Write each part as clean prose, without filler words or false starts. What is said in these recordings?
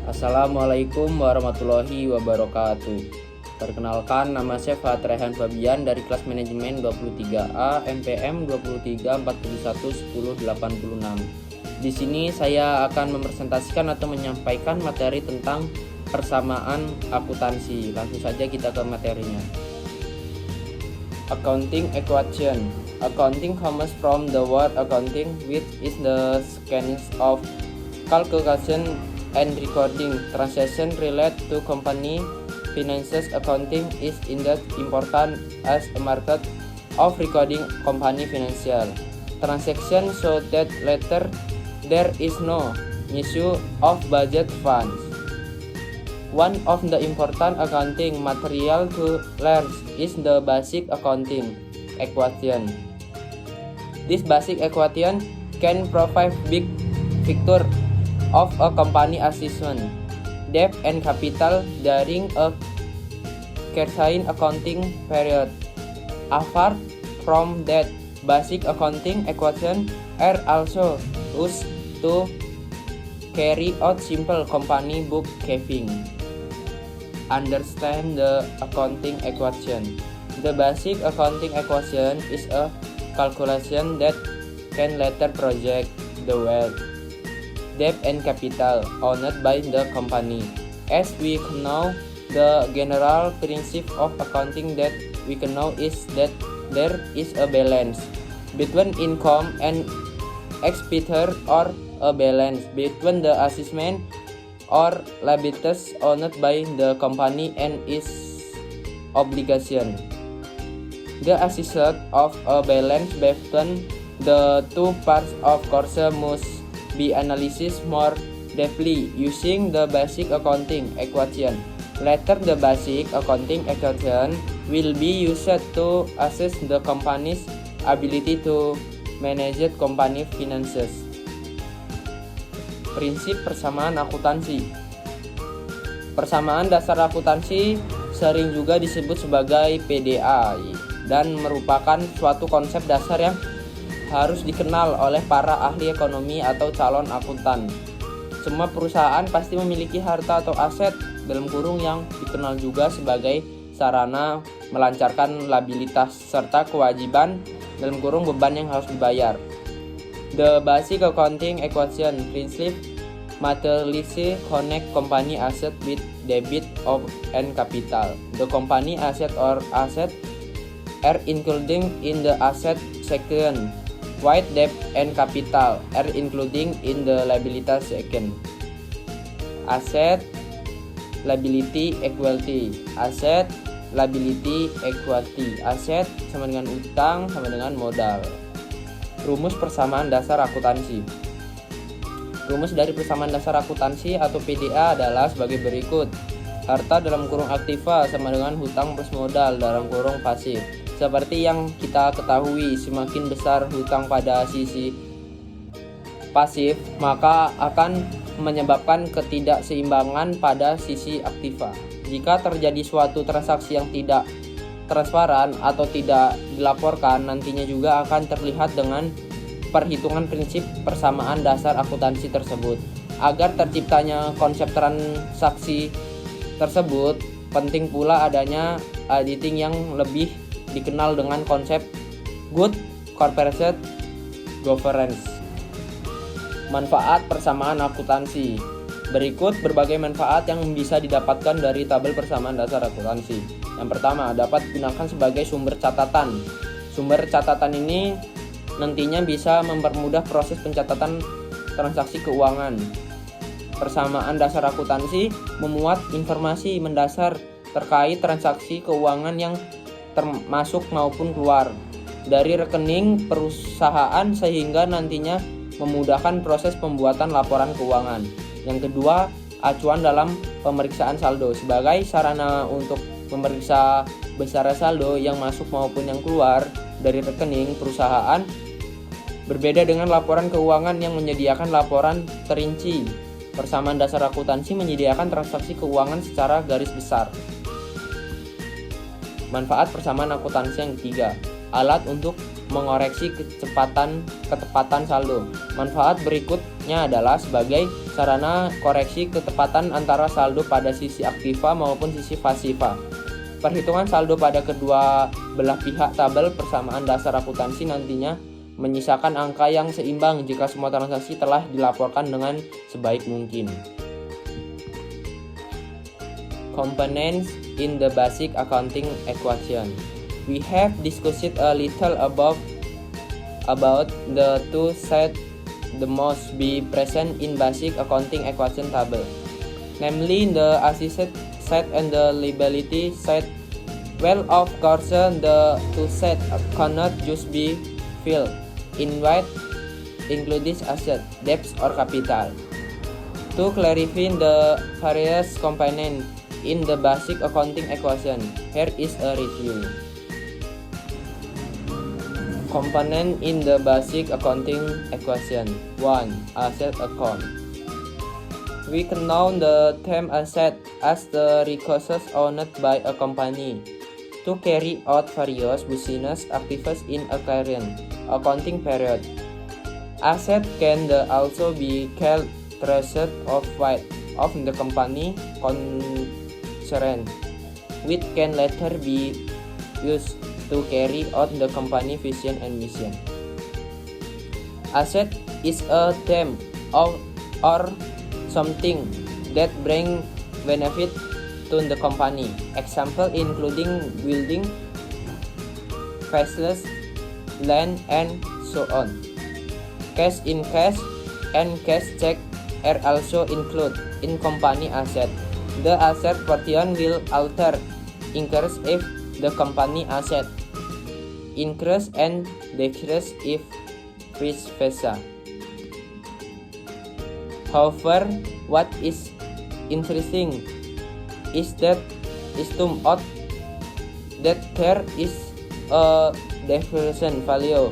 Assalamualaikum warahmatullahi wabarakatuh. Perkenalkan, nama saya Fatrehan Fabian dari kelas manajemen 23A MPM 23411086. Di sini saya akan mempresentasikan atau menyampaikan materi tentang persamaan akuntansi. Langsung saja kita ke materinya. Accounting equation. Accounting comes from the word accounting, which is the science of calculation and recording. Transaction relate to company finances. Accounting is indeed important as a market of recording company financial transaction, so that later there is no issue of budget funds. One of the important accounting material to learn is the basic accounting equation. This basic equation can provide big picture of a company assessment, debt and capital during a certain accounting period. Apart from that, basic accounting equations are also used to carry out simple company bookkeeping. Understand the accounting equation. The basic accounting equation is a calculation that can later project the wealth, debt and capital owned by the company. As we know, the general principle of accounting that we can know is that there is a balance between income and expenditure, or a balance between the assessment or liabilities owned by the company and its obligation. The assessment of a balance between the two parts of course must be analyzed more deeply using the basic accounting equation. Later, the basic accounting equation will be used to assess the company's ability to manage company finances. Prinsip persamaan akuntansi. Persamaan dasar akuntansi sering juga disebut sebagai PDA dan merupakan suatu konsep dasar yang harus dikenal oleh para ahli ekonomi atau calon akuntan. Semua perusahaan pasti memiliki harta atau aset dalam kurung yang dikenal juga sebagai sarana melancarkan liabilitas serta kewajiban dalam kurung beban yang harus dibayar. The basic accounting equation principle materially connect company asset with debit of and capital. The company asset or asset are including in the asset section, while debt and capital are including in the liability section. Asset liability equality. Asset liability equality. Aset sama dengan utang sama dengan modal. Rumus persamaan dasar akuntansi. Rumus dari persamaan dasar akuntansi atau PDA adalah sebagai berikut. Harta dalam kurung aktiva sama dengan hutang plus modal dalam kurung pasif. Seperti yang kita ketahui, semakin besar hutang pada sisi pasif, maka akan menyebabkan ketidakseimbangan pada sisi aktiva. Jika terjadi suatu transaksi yang tidak transparan atau tidak dilaporkan, nantinya juga akan terlihat dengan perhitungan prinsip persamaan dasar akuntansi tersebut. Agar terciptanya konsep transaksi tersebut, penting pula adanya auditing yang lebih dikenal dengan konsep good corporate governance. Manfaat persamaan akuntansi. Berikut berbagai manfaat yang bisa didapatkan dari tabel persamaan dasar akuntansi. Yang pertama, dapat digunakan sebagai sumber catatan. Sumber catatan ini nantinya bisa mempermudah proses pencatatan transaksi keuangan. Persamaan dasar akuntansi memuat informasi mendasar terkait transaksi keuangan yang termasuk maupun keluar dari rekening perusahaan sehingga nantinya memudahkan proses pembuatan laporan keuangan. Yang kedua, acuan dalam pemeriksaan saldo. Sebagai sarana untuk memeriksa besar saldo yang masuk maupun yang keluar dari rekening perusahaan, berbeda dengan laporan keuangan yang menyediakan laporan terinci. Persamaan dasar akuntansi menyediakan transaksi keuangan secara garis besar. Manfaat persamaan akuntansi yang ketiga, alat untuk mengoreksi ketepatan saldo. Manfaat berikutnya adalah sebagai sarana koreksi ketepatan antara saldo pada sisi aktiva maupun sisi pasiva. Perhitungan saldo pada kedua belah pihak tabel persamaan dasar akuntansi nantinya menyisakan angka yang seimbang jika semua transaksi telah dilaporkan dengan sebaik mungkin. Components in the basic accounting equation. We have discussed a little about the two sets that must be present in basic accounting equation table, namely the asset set and the liability set. Well, of course, the two sets cannot just be filled in what includes asset, debts, or capital. To clarify the various components in the basic accounting equation, here is a review. Component in the basic accounting equation. 1. Asset account. We can know the term asset as the resources owned by a company to carry out various business activities in a current accounting period. Asset can also be called treasure of the company concerned, which can later be used to carry out the company vision and mission. Asset is a thing or something that brings benefit to the company. Example including building, vessels, land, and so on. Cash in cash and cash check are also included in company asset. The asset portion will alter increase if the company asset increase and decrease if vice versa. However, what is interesting is to note that there is a different value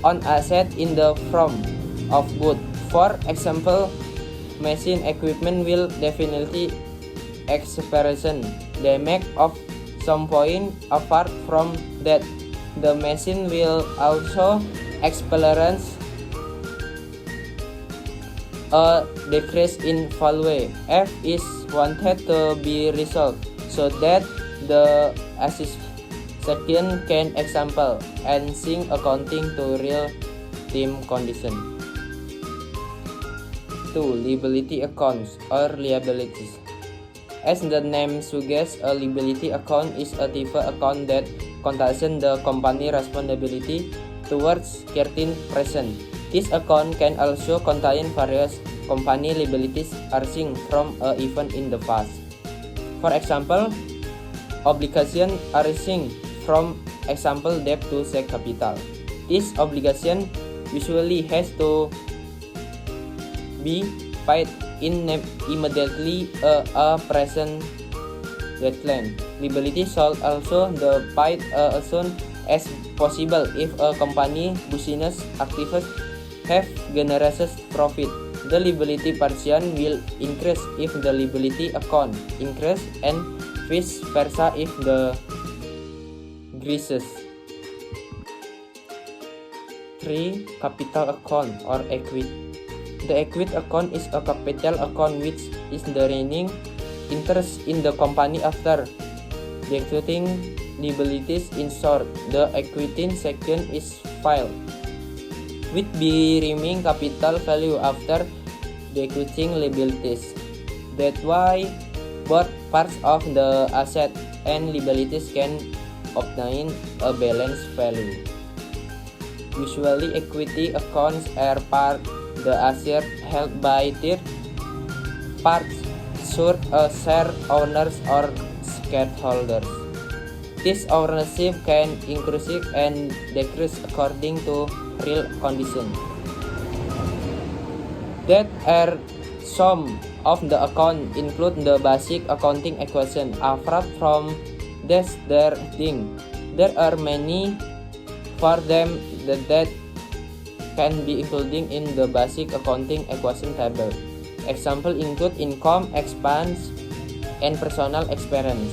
on asset in the form of good. For example, machine equipment will definitely experience damage of some point. Apart from that, the machine will also experience a decrease in value. F is wanted to be resolved so that the association can example and sync accounting to real time condition. 2. Liability accounts or liabilities. As the name suggests, a liability account is a type account that contains the company responsibility towards certain present. This account can also contain various company liabilities arising from an event in the past. For example, obligation arising from example debt to share capital. This obligation usually has to be paid in immediately a present deadline. Liability should also be paid as soon as possible if a company business activities have generated profit. The liability portion will increase if the liability account increase and vice versa if the decreases. 3. Capital account or equity. The equity account is a capital account which is the running interest in the company after deducting liabilities. In short, the equity section is filed with the remaining capital value after deducting liabilities. That's why both parts of the asset and liabilities can obtain a balanced value. Usually, equity accounts are part the asset held by third parties, such as share owners or shareholders. This ownership can increase and decrease according to real conditions. That are some of the accounts include the basic accounting equation. Apart from this, there are many for them that can be included in the basic accounting equation table. Example include income, expense, and personal expense.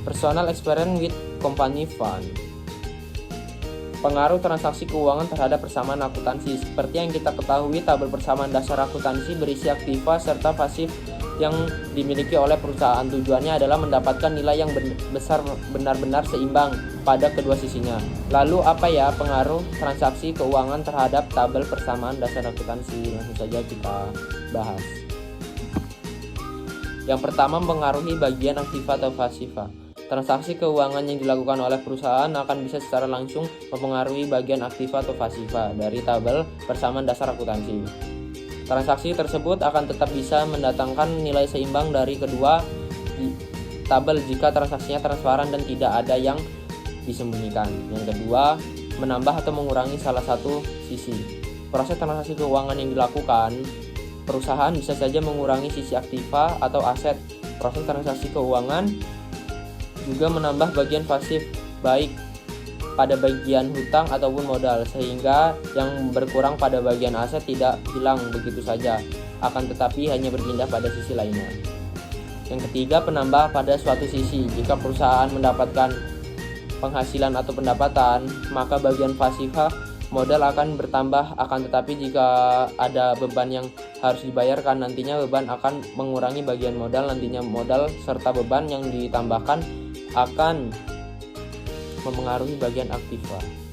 Personal expense with company fund. Pengaruh transaksi keuangan terhadap persamaan akuntansi. Seperti yang kita ketahui, tabel persamaan dasar akuntansi berisi aktiva serta pasif yang dimiliki oleh perusahaan. Tujuannya adalah mendapatkan nilai yang besar benar-benar seimbang pada kedua sisinya. Lalu apa ya pengaruh transaksi keuangan terhadap tabel persamaan dasar akuntansi? Langsung saja kita bahas. Yang pertama, mempengaruhi bagian aktiva atau pasiva. Transaksi keuangan yang dilakukan oleh perusahaan akan bisa secara langsung mempengaruhi bagian aktiva atau pasiva dari tabel persamaan dasar akuntansi. Transaksi tersebut akan tetap bisa mendatangkan nilai seimbang dari kedua tabel jika transaksinya transparan dan tidak ada yang disembunyikan. Yang kedua, menambah atau mengurangi salah satu sisi. Proses transaksi keuangan yang dilakukan, perusahaan bisa saja mengurangi sisi aktiva atau aset. Proses transaksi keuangan juga menambah bagian pasif, baik pada bagian hutang ataupun modal, sehingga yang berkurang pada bagian aset tidak hilang begitu saja, akan tetapi hanya berpindah pada sisi lainnya. Yang ketiga, penambah pada suatu sisi. Jika perusahaan mendapatkan penghasilan atau pendapatan, maka bagian pasifah modal akan bertambah, akan tetapi jika ada beban yang harus dibayarkan, nantinya beban akan mengurangi bagian modal. Nantinya modal serta beban yang ditambahkan akan memengaruhi bagian aktiva.